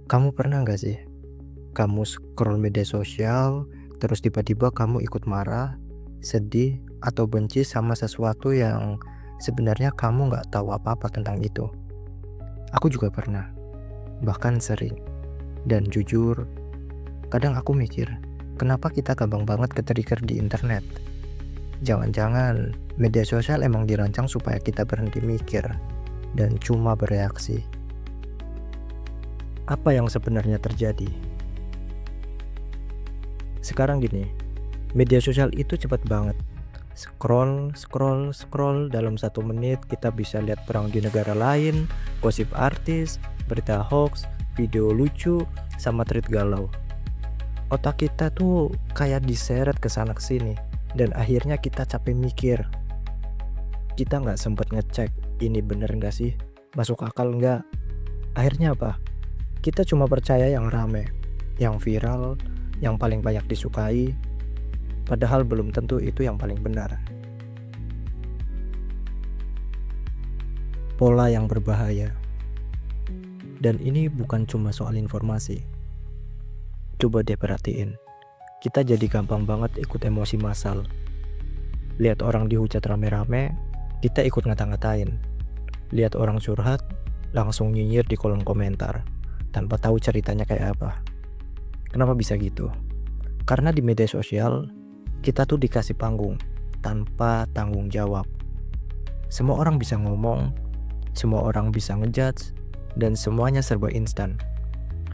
Kamu pernah nggak sih, kamu scroll media sosial, terus tiba-tiba kamu ikut marah, sedih, atau benci sama sesuatu yang sebenarnya kamu nggak tahu apa-apa tentang itu? Aku juga pernah, bahkan sering. Dan jujur, kadang aku mikir, kenapa kita gampang banget ke-trigger di internet? Jangan-jangan media sosial emang dirancang supaya kita berhenti mikir dan cuma bereaksi. Apa yang sebenarnya terjadi? Sekarang gini, media sosial itu cepat banget. Scroll, scroll, scroll, dalam 1 menit kita bisa lihat perang di negara lain, gosip artis, berita hoax, video lucu, sama tweet galau. Otak kita tuh kayak diseret ke sana sini, dan akhirnya kita capek mikir. Kita nggak sempet ngecek ini bener nggak sih, masuk akal nggak. Akhirnya apa? Kita cuma percaya yang rame, yang viral, yang paling banyak disukai, padahal belum tentu itu yang paling benar. Pola yang berbahaya. Dan ini bukan cuma soal informasi. Coba deh perhatiin. Kita jadi gampang banget ikut emosi massal. Lihat orang dihujat rame-rame, kita ikut ngata-ngatain. Lihat orang curhat, langsung nyinyir di kolom komentar, tanpa tahu ceritanya kayak apa. Kenapa bisa gitu? Karena di media sosial, kita tuh dikasih panggung tanpa tanggung jawab. Semua orang bisa ngomong, semua orang bisa ngejudge, dan semuanya serba instan.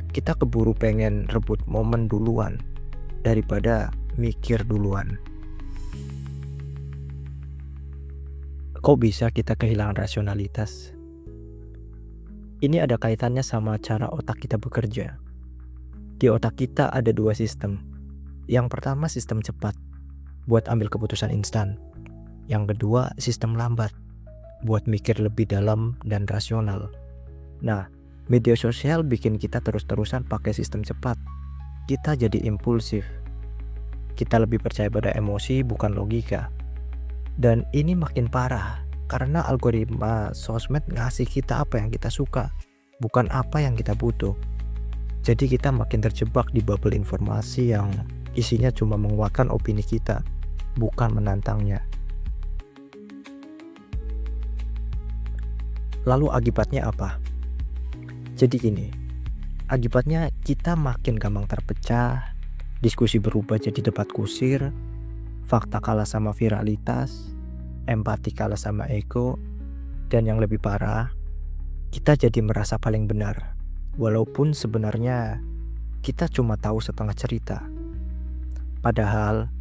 Kita keburu pengen rebut momen duluan daripada mikir duluan. Kok bisa kita kehilangan rasionalitas? Ini ada kaitannya sama cara otak kita bekerja. Di otak kita ada 2 sistem. Yang pertama sistem cepat, buat ambil keputusan instan. Yang kedua sistem lambat, buat mikir lebih dalam dan rasional. Nah, media sosial bikin kita terus-terusan pakai sistem cepat. Kita jadi impulsif. Kita lebih percaya pada emosi bukan logika. Dan ini makin parah karena algoritma sosmed ngasih kita apa yang kita suka, bukan apa yang kita butuh. Jadi kita makin terjebak di bubble informasi yang isinya cuma menguatkan opini kita, bukan menantangnya. Lalu akibatnya apa? Jadi gini, akibatnya kita makin gampang terpecah, diskusi berubah jadi debat kusir, fakta kalah sama viralitas, empati kalah sama ego, dan yang lebih parah, kita jadi merasa paling benar, walaupun sebenarnya kita cuma tahu setengah cerita. Padahal,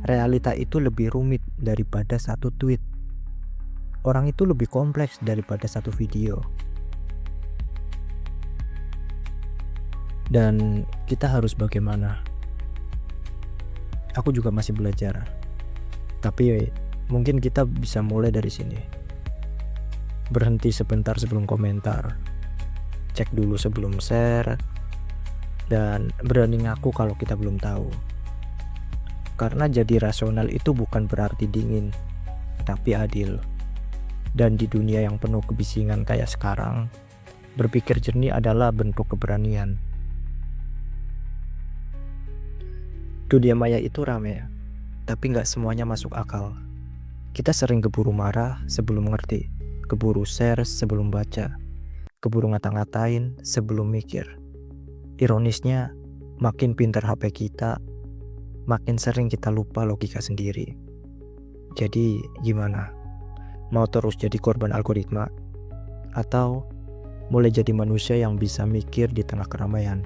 realita itu lebih rumit daripada satu tweet. Orang itu lebih kompleks daripada satu video. Dan kita harus bagaimana? Aku juga masih belajar. Tapi mungkin kita bisa mulai dari sini. Berhenti sebentar sebelum komentar. Cek dulu sebelum share. Dan berani ngaku kalau kita belum tahu. Karena jadi rasional itu bukan berarti dingin, tapi adil. Dan di dunia yang penuh kebisingan kayak sekarang, berpikir jernih adalah bentuk keberanian. Dunia maya itu rame, tapi gak semuanya masuk akal. Kita sering keburu marah sebelum ngerti, keburu share sebelum baca, keburu ngata-ngatain sebelum mikir. Ironisnya, makin pintar HP kita, makin sering kita lupa logika sendiri. Jadi gimana? Mau terus jadi korban algoritma? Atau mulai jadi manusia yang bisa mikir di tengah keramaian?